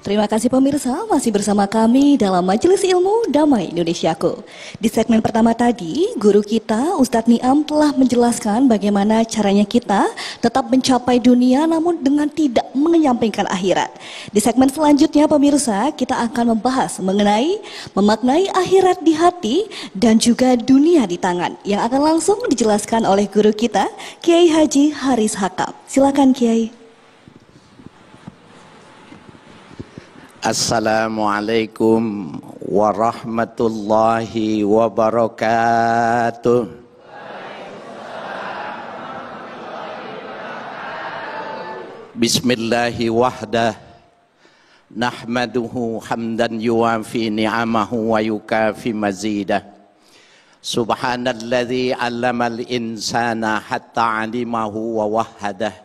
Terima kasih pemirsa, masih bersama kami dalam Majelis Ilmu Damai Indonesiaku. Di segmen pertama tadi, guru kita Ustadz Niam telah menjelaskan bagaimana caranya kita tetap mencapai dunia namun dengan tidak menyampaikan akhirat. Di segmen selanjutnya pemirsa, kita akan membahas mengenai memaknai akhirat di hati dan juga dunia di tangan yang akan langsung dijelaskan oleh guru kita Kiai Haji Haris Hakam. Silakan Kiai. Assalamualaikum warahmatullahi wabarakatuh. Bismillahi wahdah nahmaduhu hamdan yuwafi ni'amahu wa yukafi mazidah. Subhanalladzi 'allamal insana hatta 'alimahu wa wahhadah.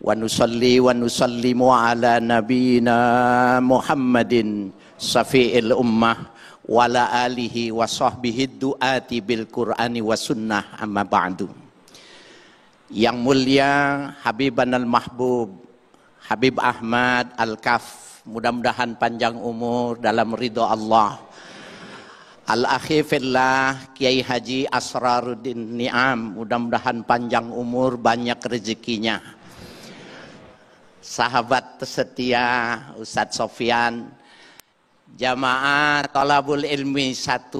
Wa nusalli wa nusallimu ala nabiyyina Muhammadin safi'il ummah wa ala alihi wa sahbihi du'ati bil Qur'ani wa sunnah amma ba'du. Yang mulia Habiban al-Mahbub Habib Ahmad Al-Kaf, mudah-mudahan panjang umur dalam ridho Allah. Al-Akhi fillah Kiai Haji Asraruddin Niam, mudah-mudahan panjang umur, banyak rezekinya. Sahabat setia Ustadz Sofyan, jamaah Thalabul Ilmi 1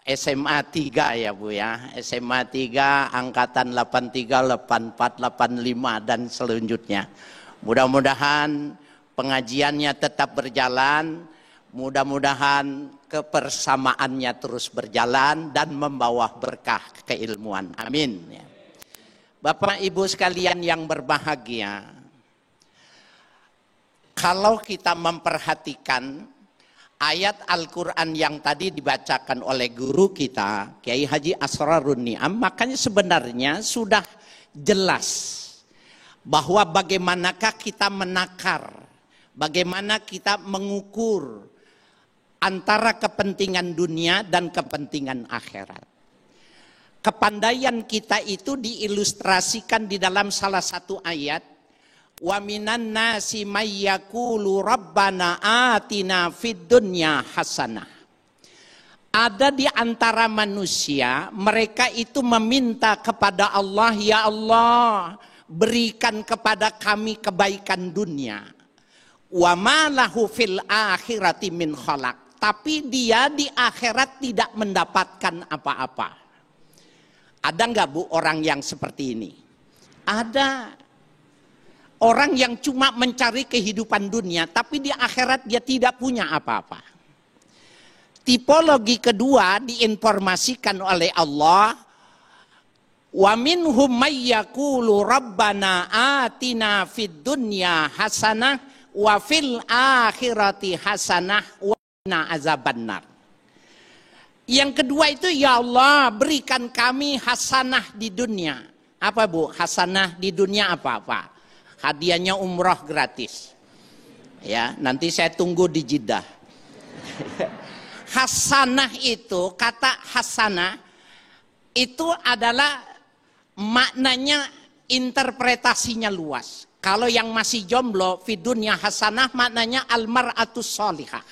SMA 3 ya Bu ya, SMA 3 angkatan 83, 84, 85 dan selanjutnya. Mudah-mudahan pengajiannya tetap berjalan, mudah-mudahan kebersamaannya terus berjalan dan membawa berkah keilmuan. Amin. Bapak Ibu sekalian yang berbahagia, kalau kita memperhatikan ayat Al-Quran yang tadi dibacakan oleh guru kita, Kiai Haji Asrarun Niam, makanya sebenarnya sudah jelas bahwa bagaimanakah kita menakar, bagaimana kita mengukur antara kepentingan dunia dan kepentingan akhirat. Kepandaian kita itu diilustrasikan di dalam salah satu ayat. Wa minan nasi may yaqulu rabbana atina fid dunya hasanah. Ada di antara manusia, mereka itu meminta kepada Allah, ya Allah, berikan kepada kami kebaikan dunia. Wa ma lahu fil akhirati min khalaq. Tapi dia di akhirat tidak mendapatkan apa-apa. Ada enggak Bu orang yang seperti ini? Ada. Orang yang cuma mencari kehidupan dunia, tapi di akhirat dia tidak punya apa-apa. Tipologi kedua diinformasikan oleh Allah. Wa minhum may yaqulu rabbana atina fid dunya hasanah wa fil akhirati hasanah wa qina azabannar. Yang kedua itu, ya Allah berikan kami hasanah di dunia. Apa Bu? Hasanah di dunia apa-apa? Hadiahnya umroh gratis. Ya, nanti saya tunggu di Jeddah. Hasanah itu, kata hasanah itu adalah maknanya, interpretasinya luas. Kalau yang masih jomblo, fidunya hasanah maknanya almar'atus sholihah.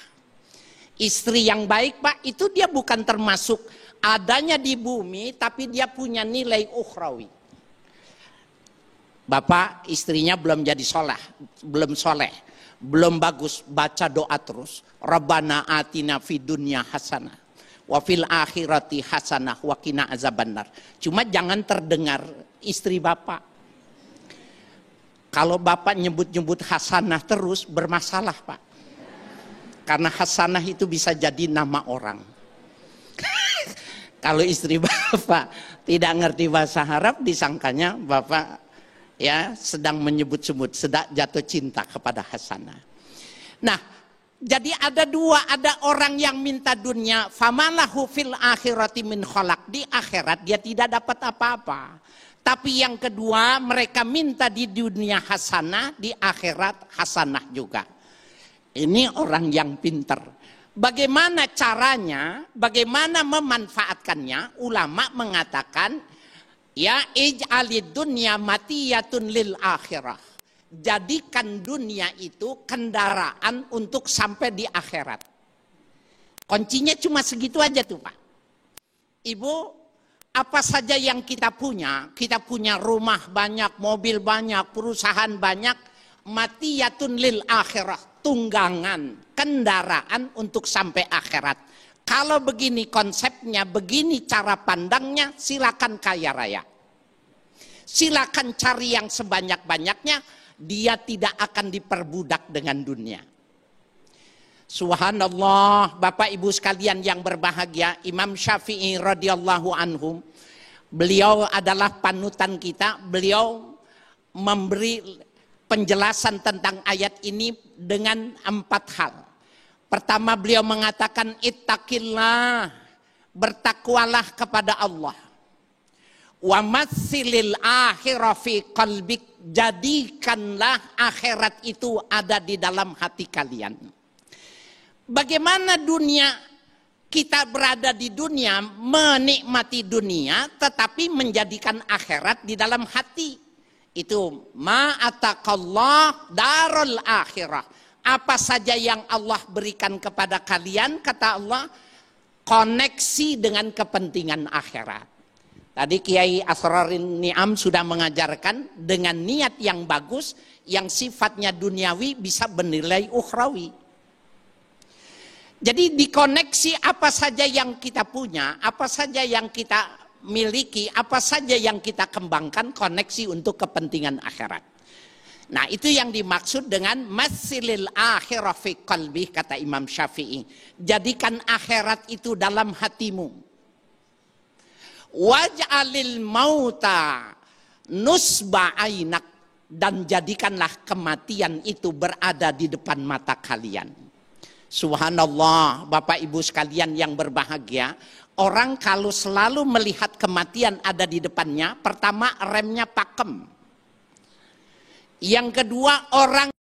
Istri yang baik Pak, itu dia bukan termasuk adanya di bumi, tapi dia punya nilai ukhrawi. Bapak istrinya belum jadi belum soleh, belum bagus, baca doa terus. Rabbana atina fid dunya hasanah wa fil akhirati hasanah wa qina azabannar. Cuma jangan terdengar istri Bapak. Kalau Bapak nyebut-nyebut hasanah terus bermasalah Pak. Karena hasanah itu bisa jadi nama orang. Kalau istri Bapak tidak ngerti bahasa Arab, disangkanya Bapak ya sedang menyebut-sebut, sedang jatuh cinta kepada hasanah. Nah, jadi ada dua, ada orang yang minta dunia, famalahu fil akhirati min khalaq, di akhirat dia tidak dapat apa-apa. Tapi yang kedua, mereka minta di dunia hasanah, di akhirat hasanah juga. Ini orang yang pintar. Bagaimana caranya, bagaimana memanfaatkannya? Ulama mengatakan, ya ij'alid dunya matiyatun lil akhirah. Jadikan dunia itu kendaraan untuk sampai di akhirat. Kuncinya cuma segitu aja tuh Pak. Ibu, apa saja yang kita punya rumah banyak, mobil banyak, perusahaan banyak, matiyatun lil akhirah, tunggangan, kendaraan untuk sampai akhirat. Kalau begini konsepnya, begini cara pandangnya, silakan kaya raya. Silakan cari yang sebanyak-banyaknya, dia tidak akan diperbudak dengan dunia. Subhanallah, Bapak Ibu sekalian yang berbahagia, Imam Syafi'i radhiyallahu anhu, beliau adalah panutan kita. Beliau memberi penjelasan tentang ayat ini dengan 4 hal. Pertama, beliau mengatakan ittaqillah, bertakwalah kepada Allah. Wa matsilil akhirah fi qalbik, jadikanlah akhirat itu ada di dalam hati kalian. Bagaimana dunia, kita berada di dunia, menikmati dunia, tetapi menjadikan akhirat di dalam hati. Itu ma'atakallah darul akhirah. Apa saja yang Allah berikan kepada kalian, kata Allah, koneksi dengan kepentingan akhirat. Tadi Kiai Asrarin Ni'am sudah mengajarkan dengan niat yang bagus, yang sifatnya duniawi bisa bernilai ukhrawi. Jadi dikoneksi apa saja yang kita punya, apa saja yang kita miliki, apa saja yang kita kembangkan, koneksi untuk kepentingan akhirat. Nah itu yang dimaksud dengan masilil akhirah fi qalbi, kata Imam Syafi'i. Jadikan akhirat itu dalam hatimu. Waj'alil mauta nusba ainak, dan jadikanlah kematian itu berada di depan mata kalian. Subhanallah, Bapak Ibu sekalian yang berbahagia, orang kalau selalu melihat kematian ada di depannya, pertama remnya pakem. Yang kedua, orang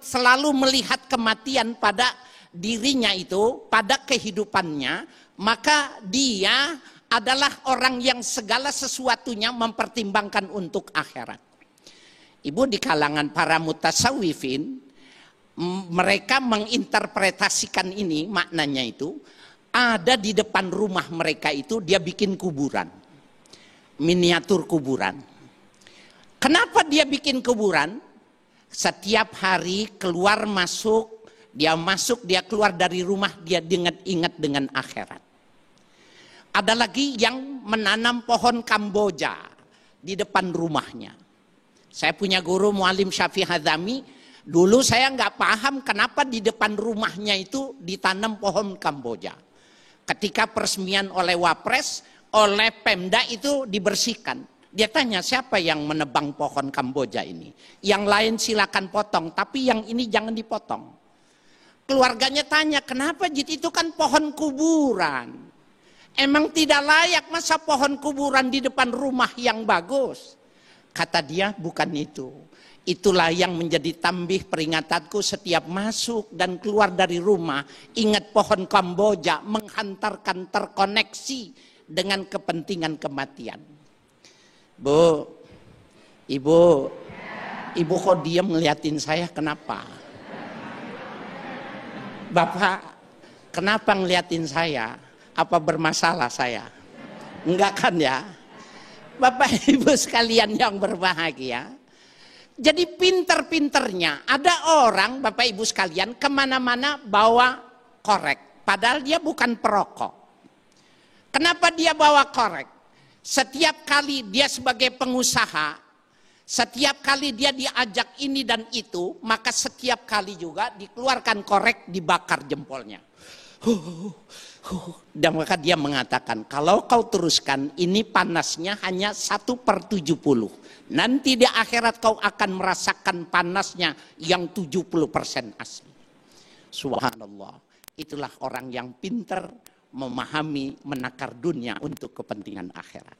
selalu melihat kematian pada dirinya itu, pada kehidupannya, maka dia adalah orang yang segala sesuatunya mempertimbangkan untuk akhirat. Ibu, di kalangan para mutasawwifin, mereka menginterpretasikan ini, maknanya itu, ada di depan rumah mereka itu dia bikin kuburan, miniatur kuburan. Kenapa dia bikin kuburan? Setiap hari keluar masuk, dia keluar dari rumah, dia ingat dengan akhirat. Ada lagi yang menanam pohon Kamboja di depan rumahnya. Saya punya guru Muallim Syafi'i Hadzami. Dulu saya nggak paham kenapa di depan rumahnya itu ditanam pohon Kamboja. Ketika peresmian oleh Wapres, oleh Pemda itu dibersihkan. Dia tanya, siapa yang menebang pohon Kamboja ini? Yang lain silakan potong, tapi yang ini jangan dipotong. Keluarganya tanya, kenapa Jit, itu kan pohon kuburan. Emang tidak layak masa pohon kuburan di depan rumah yang bagus? Kata dia, bukan itu. Itulah yang menjadi tambih peringatanku setiap masuk dan keluar dari rumah. Ingat pohon Kamboja menghantarkan terkoneksi dengan kepentingan kematian. Bu, ibu kok diam ngeliatin saya, kenapa? Bapak, kenapa ngeliatin saya? Apa bermasalah saya? Enggak kan ya? Bapak Ibu sekalian yang berbahagia. Jadi pinter-pinternya ada orang, Bapak Ibu sekalian, kemana-mana bawa korek. Padahal dia bukan perokok. Kenapa dia bawa korek? Setiap kali dia sebagai pengusaha, setiap kali dia diajak ini dan itu, maka setiap kali juga dikeluarkan korek, dibakar jempolnya. Dan maka dia mengatakan, kalau kau teruskan, ini panasnya hanya 1/70. Nanti di akhirat kau akan merasakan panasnya yang 70% asli. Subhanallah. Itulah orang yang pintar memahami menakar dunia untuk kepentingan akhirat.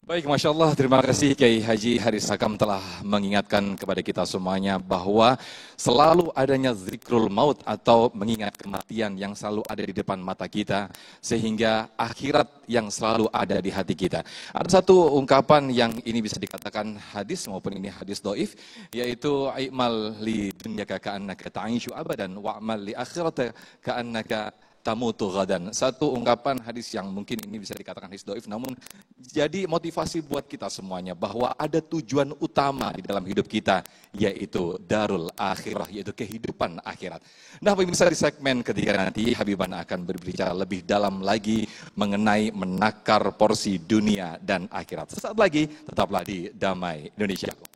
Baik, Masya Allah, terima kasih Kiai Haji Haris Hakam telah mengingatkan kepada kita semuanya bahwa selalu adanya zikrul maut atau mengingat kematian yang selalu ada di depan mata kita, sehingga akhirat yang selalu ada di hati kita. Ada satu ungkapan yang ini bisa dikatakan hadis maupun ini hadis doif, yaitu i'mal li dunyaka ka'annaka ta'ishu abadan wa'mal li akhirata ka'annaka tamutu ghadan. Satu ungkapan hadis yang mungkin ini bisa dikatakan hadis doif, namun jadi motivasi buat kita semuanya bahwa ada tujuan utama di dalam hidup kita, yaitu darul akhirah, yaitu kehidupan akhirat. Nah, pemirsa, di segmen ketiga nanti Habibana akan berbicara lebih dalam lagi mengenai menakar porsi dunia dan akhirat. Sesaat lagi tetaplah di Damai Indonesia.